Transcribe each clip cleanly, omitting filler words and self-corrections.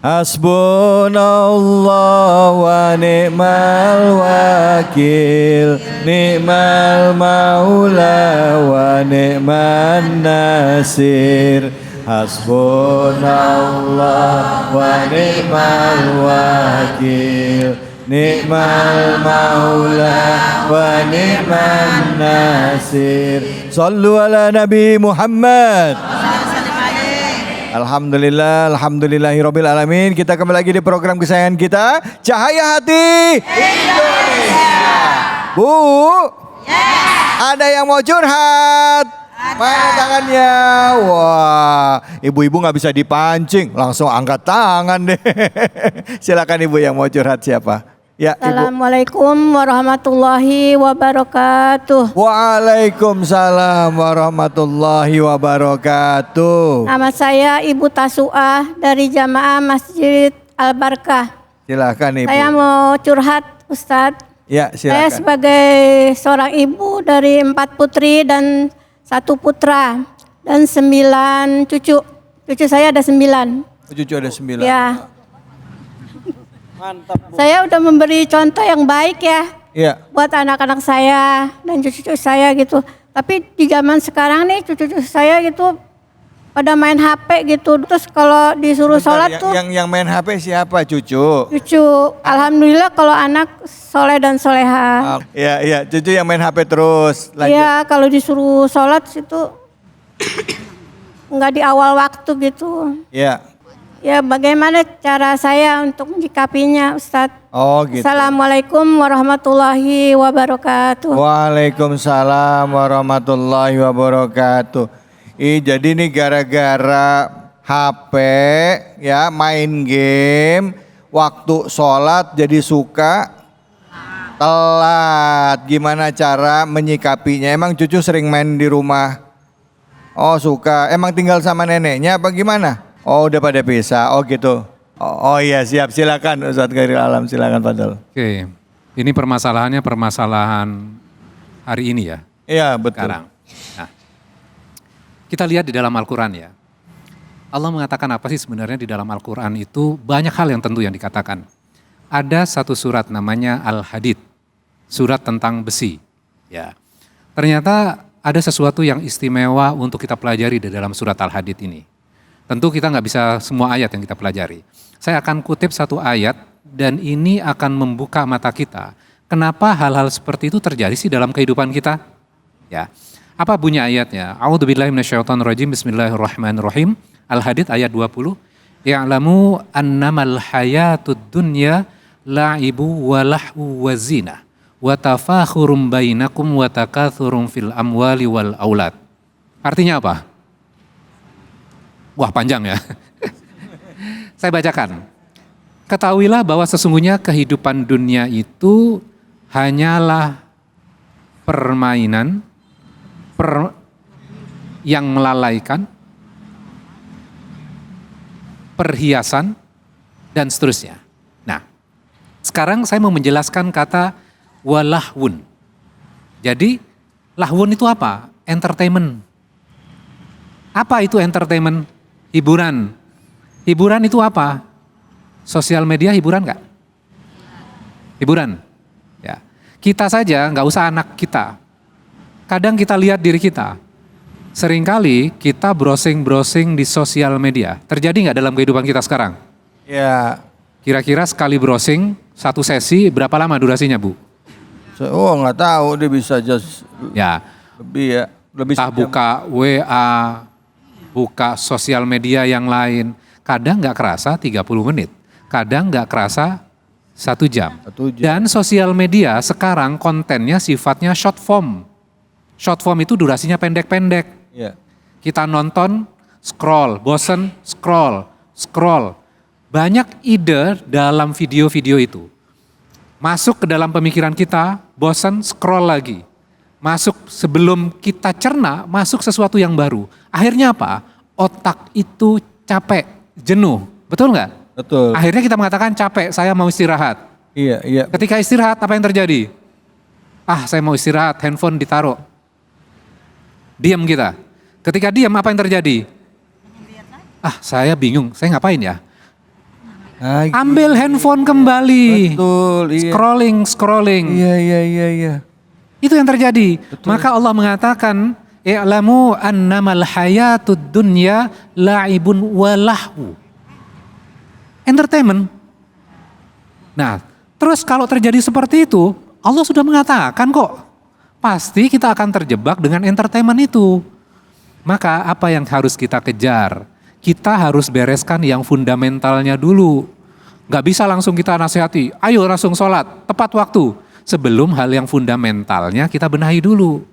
Hasbunallah wa ni'mal wakil, ni'mal maula wa ni'man nasir. Hasbunallah wa ni'mal wakil, ni'mal maula wa ni'man nasir. Sallu ala Nabi Muhammad. Alhamdulillah, alhamdulillahirabbil alamin. Kita kembali lagi di program kesayangan kita, Cahaya Hati Indonesia. Bu, ada yang mau curhat? Mana tangannya? Wah, ibu-ibu nggak bisa dipancing, langsung angkat tangan deh. Silakan ibu yang mau curhat siapa? Ya, Assalamualaikum warahmatullahi wabarakatuh. Waalaikumsalam warahmatullahi wabarakatuh. Nama saya Ibu Tasuah dari Jamaah Masjid Al-Barkah. Silakan ibu. Saya mau curhat, Ustadz. Ya, silakan. Saya sebagai seorang ibu dari 4 putri dan 1 putra dan 9 cucu. Cucu saya ada 9. Cucu ada 9. Ya. Mantap, Bu. Saya udah memberi contoh yang baik ya. Iya. Buat anak-anak saya dan cucu-cucu saya gitu. Tapi di zaman sekarang nih cucu-cucu saya gitu pada main HP gitu. Terus kalau disuruh sholat tuh. Yang main HP siapa, cucu? Cucu, alhamdulillah kalau anak soleh dan soleha. Iya, cucu yang main HP terus. Iya, kalau disuruh sholat itu nggak di awal waktu gitu. Iya. Ya bagaimana cara saya untuk menyikapinya, Ustadz? Oh gitu. Assalamualaikum warahmatullahi wabarakatuh. Waalaikumsalam warahmatullahi wabarakatuh. Jadi nih gara-gara HP ya, main game, waktu sholat jadi suka telat. Gimana cara menyikapinya? Emang cucu sering main di rumah? Oh suka. Emang tinggal sama neneknya apa gimana? Oh udah pada pisah. Oh gitu. Oh iya, siap, silakan Ustadz Khairil Alam, silakan Fadl. Oke, ini permasalahannya permasalahan hari ini ya. Iya betul. Sekarang. Nah, kita lihat di dalam Al-Quran ya. Allah mengatakan apa sih sebenarnya di dalam Al-Quran itu? Banyak hal yang tentu yang dikatakan. Ada satu surat namanya Al-Hadid, surat tentang besi. Ya, ternyata ada sesuatu yang istimewa untuk kita pelajari di dalam surat Al-Hadid ini. Tentu kita nggak bisa semua ayat yang kita pelajari. Saya akan kutip satu ayat dan ini akan membuka mata kita. Kenapa hal-hal seperti itu terjadi sih dalam kehidupan kita? Ya, apa bunyi ayatnya? A'udzubillahi minasyaitonirrajim. Bismillahirrahmanirrahim. Al-Hadid ayat 20. Ya'lamu annamal hayatud dunya la'ibu wa lahu wa zina wa tafakhurum bainakum wa takatsurum fil amwali wal aulad. Artinya apa? Wah panjang ya. Saya bacakan. Ketahuilah bahwa sesungguhnya kehidupan dunia itu hanyalah permainan yang melalaikan, perhiasan, dan seterusnya. Nah, sekarang saya mau menjelaskan kata walahwun. Jadi, lahwun itu apa? Entertainment. Apa itu entertainment? Hiburan. Hiburan itu apa? Sosial media hiburan nggak? Hiburan. Ya. Kita saja, nggak usah anak kita. Kadang kita lihat diri kita. Seringkali kita browsing-browsing di sosial media. Terjadi nggak dalam kehidupan kita sekarang? Ya. Kira-kira sekali browsing, satu sesi berapa lama durasinya, Bu? Oh nggak tahu, dia bisa just Ya. lebih ya. Lebih Entah buka WA, buka sosial media yang lain. Kadang nggak kerasa 30 menit. Kadang nggak kerasa 1 jam. 1 jam. Dan sosial media sekarang kontennya sifatnya short form. Short form itu durasinya pendek-pendek. Ya. Kita nonton, scroll, bosen, scroll. Banyak ide dalam video-video itu. Masuk ke dalam pemikiran kita, bosen, scroll lagi. Masuk sebelum kita cerna, masuk sesuatu yang baru. Akhirnya apa? Otak itu capek, jenuh. Betul nggak? Betul. Akhirnya kita mengatakan capek, saya mau istirahat. Iya. Ketika istirahat, apa yang terjadi? Saya mau istirahat, handphone ditaruh. Diam kita. Ketika diam, apa yang terjadi? Saya bingung, saya ngapain ya? Ambil handphone kembali. Betul, iya. Scrolling. Iya. Itu yang terjadi. Maka Allah mengatakan, "I'lamu annamal hayatud dunya la'ibun wa lahu." Entertainment. Nah, terus kalau terjadi seperti itu, Allah sudah mengatakan kok, pasti kita akan terjebak dengan entertainment itu. Maka apa yang harus kita kejar? Kita harus bereskan yang fundamentalnya dulu. Gak bisa langsung kita nasihati, ayo langsung sholat, tepat waktu. Sebelum hal yang fundamentalnya kita benahi dulu.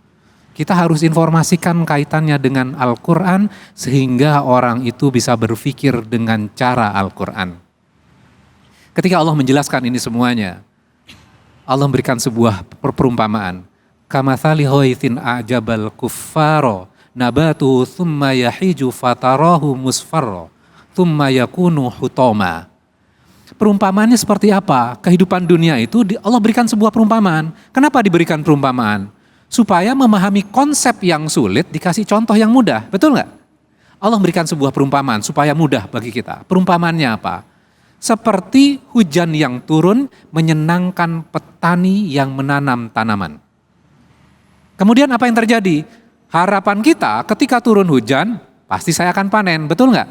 Kita harus informasikan kaitannya dengan Al-Quran sehingga orang itu bisa berpikir dengan cara Al-Quran. Ketika Allah menjelaskan ini semuanya, Allah memberikan sebuah perumpamaan. Kamathali ghaithin a'jabal kuffaro nabatu thumma yahiju fatarahu musfarro thumma yakunu hutoma. Perumpamaannya seperti apa? Kehidupan dunia itu Allah berikan sebuah perumpamaan. Kenapa diberikan perumpamaan? Supaya memahami konsep yang sulit dikasih contoh yang mudah. Betul nggak? Allah berikan sebuah perumpamaan supaya mudah bagi kita. Perumpamaannya apa? Seperti hujan yang turun menyenangkan petani yang menanam tanaman. Kemudian apa yang terjadi? Harapan kita ketika turun hujan, pasti saya akan panen, betul nggak?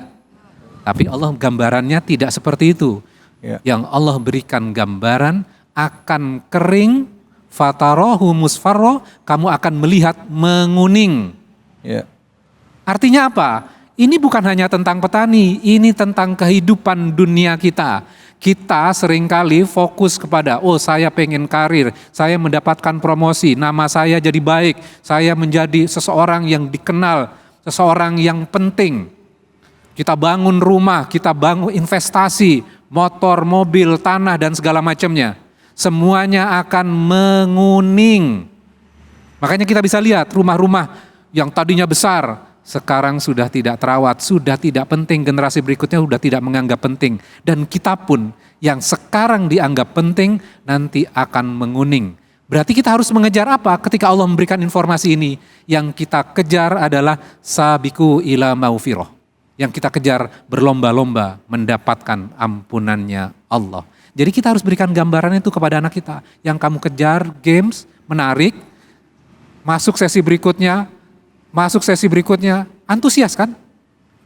Tapi Allah gambarannya tidak seperti itu. Ya. Yang Allah berikan gambaran akan kering, fatarahu musfarro, kamu akan melihat menguning. Ya. Artinya apa? Ini bukan hanya tentang petani, ini tentang kehidupan dunia kita. Kita seringkali fokus kepada, saya pengen karir, saya mendapatkan promosi, nama saya jadi baik, saya menjadi seseorang yang dikenal, seseorang yang penting. Kita bangun rumah, kita bangun investasi, motor, mobil, tanah dan segala macamnya. Semuanya akan menguning. Makanya kita bisa lihat rumah-rumah yang tadinya besar, sekarang sudah tidak terawat, sudah tidak penting, generasi berikutnya sudah tidak menganggap penting. Dan kita pun yang sekarang dianggap penting nanti akan menguning. Berarti kita harus mengejar apa ketika Allah memberikan informasi ini? Yang kita kejar adalah sabiku ila maufiroh. Yang kita kejar berlomba-lomba mendapatkan ampunannya Allah. Jadi kita harus berikan gambaran itu kepada anak kita. Yang kamu kejar games, menarik, masuk sesi berikutnya, antusias kan?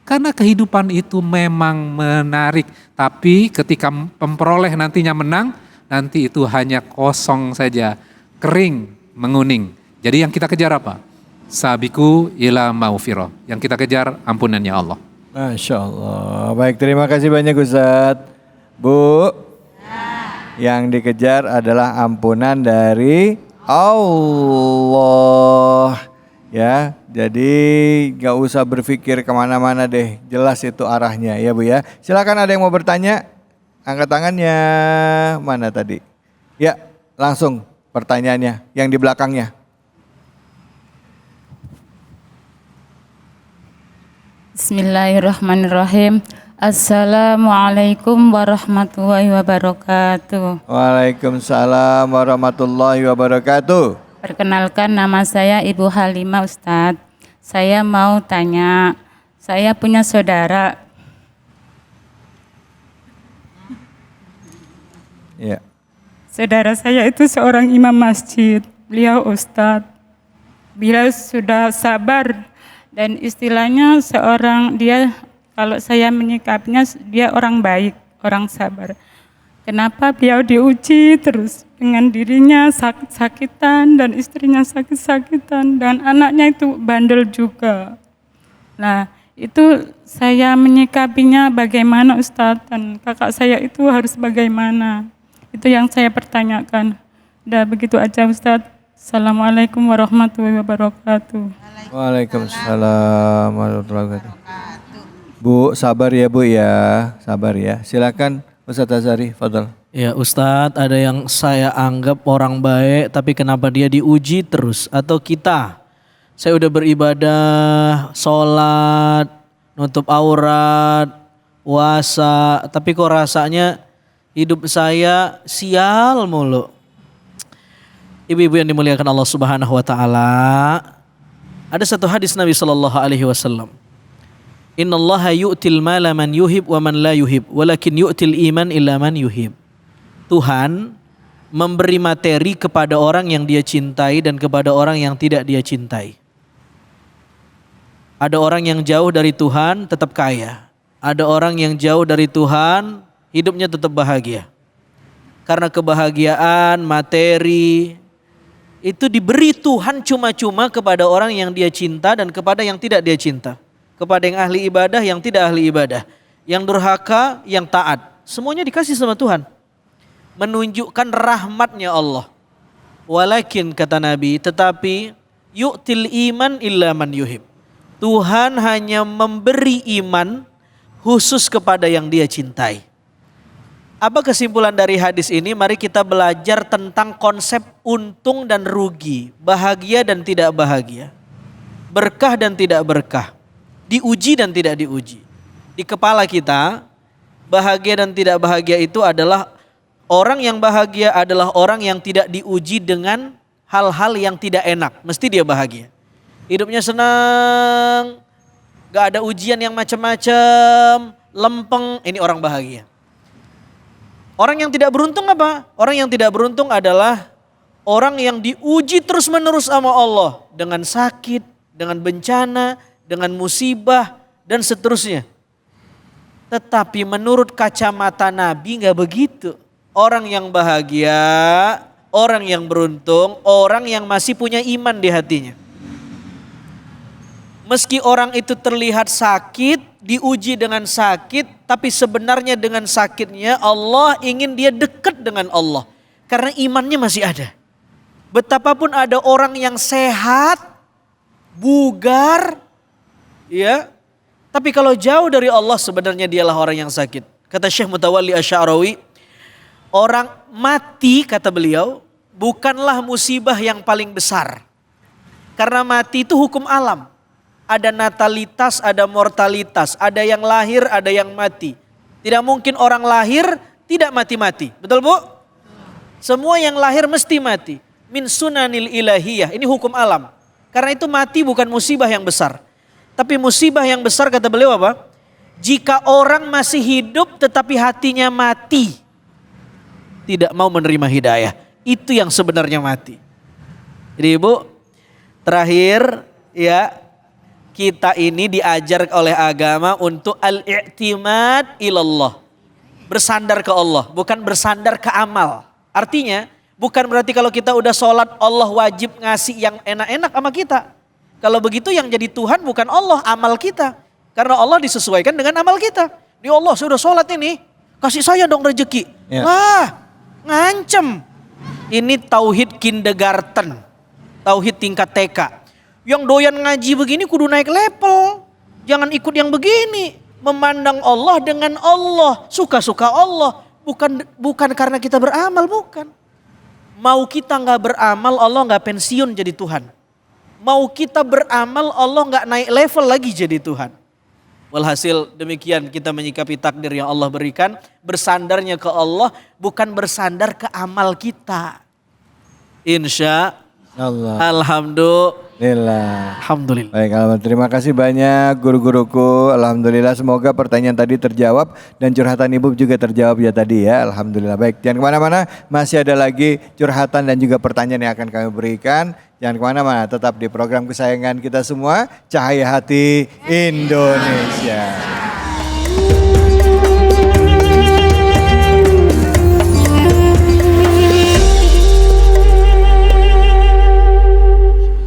Karena kehidupan itu memang menarik. Tapi ketika memperoleh nantinya menang, nanti itu hanya kosong saja, kering, menguning. Jadi yang kita kejar apa? Sabiku ila maufiroh. Yang kita kejar ampunannya Allah. Masya Allah. Baik, terima kasih banyak Ustadz. Bu, yang dikejar adalah ampunan dari Allah. Ya, jadi gak usah berpikir kemana-mana deh. Jelas itu arahnya ya Bu ya. Silakan ada yang mau bertanya. Angkat tangannya. Mana tadi? Ya, langsung pertanyaannya yang di belakangnya. Bismillahirrahmanirrahim. Assalamualaikum warahmatullahi wabarakatuh. Waalaikumsalam warahmatullahi wabarakatuh. Perkenalkan, nama saya Ibu Halimah Ustadz. Saya mau tanya, saya punya saudara. Ya. Saudara saya itu seorang imam masjid. Beliau Ustadz. Beliau sudah sabar dan istilahnya dia kalau saya menyikapinya dia orang baik, orang sabar. Kenapa beliau diuji terus dengan dirinya sakit-sakitan dan istrinya sakit-sakitan dan anaknya itu bandel juga. Nah, itu saya menyikapinya bagaimana Ustadz, dan kakak saya itu harus bagaimana. Itu yang saya pertanyakan. Udah begitu aja Ustadz. Assalamualaikum warahmatullahi wabarakatuh. Waalaikumsalam warahmatullahi wabarakatuh. Bu, sabar ya Bu ya, sabar ya. Silakan Ustadz Azhari, fadal. Ya Ustadz, ada yang saya anggap orang baik tapi kenapa dia diuji terus? Atau kita, saya udah beribadah, sholat, nutup aurat, puasa, tapi kok rasanya hidup saya sial mulu. Ibu-ibu yang dimuliakan Allah Subhanahu wa taala, ada satu hadis Nabi sallallahu alaihi wasallam. Innallaha yu'til mala man yuhib wa man la yuhib, walakin yu'til iman illa man yuhib. Tuhan memberi materi kepada orang yang dia cintai dan kepada orang yang tidak dia cintai. Ada orang yang jauh dari Tuhan tetap kaya. Ada orang yang jauh dari Tuhan hidupnya tetap bahagia. Karena kebahagiaan, materi itu diberi Tuhan cuma-cuma kepada orang yang dia cinta dan kepada yang tidak dia cinta. Kepada yang ahli ibadah, yang tidak ahli ibadah. Yang durhaka, yang taat. Semuanya dikasih sama Tuhan. Menunjukkan rahmatnya Allah. Walakin kata Nabi, tetapi yu'til iman illa man yuhib. Tuhan hanya memberi iman khusus kepada yang dia cintai. Apa kesimpulan dari hadis ini? Mari kita belajar tentang konsep untung dan rugi. Bahagia dan tidak bahagia. Berkah dan tidak berkah. Diuji dan tidak diuji. Di kepala kita, bahagia dan tidak bahagia itu adalah orang yang bahagia adalah orang yang tidak diuji dengan hal-hal yang tidak enak. Mesti dia bahagia. Hidupnya senang, gak ada ujian yang macam-macam, lempeng, ini orang bahagia. Orang yang tidak beruntung apa? Orang yang tidak beruntung adalah orang yang diuji terus-menerus sama Allah. Dengan sakit, dengan bencana, dengan musibah, dan seterusnya. Tetapi menurut kacamata Nabi gak begitu. Orang yang bahagia, orang yang beruntung, orang yang masih punya iman di hatinya. Meski orang itu terlihat sakit, diuji dengan sakit, tapi sebenarnya dengan sakitnya Allah ingin dia dekat dengan Allah. Karena imannya masih ada. Betapapun ada orang yang sehat, bugar, ya, tapi kalau jauh dari Allah sebenarnya dialah orang yang sakit. Kata Syekh Mutawalli Asy'arawi, orang mati kata beliau bukanlah musibah yang paling besar. Karena mati itu hukum alam. Ada natalitas, ada mortalitas, ada yang lahir, ada yang mati. Tidak mungkin orang lahir tidak mati-mati. Betul Bu? Semua yang lahir mesti mati. Min sunanil ilahiyah, ini hukum alam. Karena itu mati bukan musibah yang besar. Tapi musibah yang besar kata beliau apa? Jika orang masih hidup tetapi hatinya mati. Tidak mau menerima hidayah. Itu yang sebenarnya mati. Jadi Ibu, terakhir ya, kita ini diajar oleh agama untuk al-i'timad ilallah. Bersandar ke Allah, bukan bersandar ke amal. Artinya bukan berarti kalau kita udah sholat Allah wajib ngasih yang enak-enak sama kita. Kalau begitu yang jadi Tuhan bukan Allah, amal kita. Karena Allah disesuaikan dengan amal kita. Ya Allah sudah sholat ini, kasih saya dong rezeki. Ya. Wah, ngancem. Ini tauhid kindergarten, tauhid tingkat TK. Yang doyan ngaji begini kudu naik level. Jangan ikut yang begini. Memandang Allah dengan Allah. Suka-suka Allah. Bukan karena kita beramal, bukan. Mau kita gak beramal, Allah gak pensiun jadi Tuhan. Mau kita beramal, Allah gak naik level lagi jadi Tuhan. Walhasil demikian kita menyikapi takdir yang Allah berikan. Bersandarnya ke Allah, bukan bersandar ke amal kita. Insya Allah. Alhamdulillah. Baik, alhamdulillah. Terima kasih banyak guru-guruku. Alhamdulillah semoga pertanyaan tadi terjawab dan curhatan Ibu juga terjawab ya tadi ya. Alhamdulillah. Baik, jangan kemana-mana. Masih ada lagi curhatan dan juga pertanyaan yang akan kami berikan. Jangan kemana-mana. Tetap di program kesayangan kita semua, Cahaya Hati Indonesia.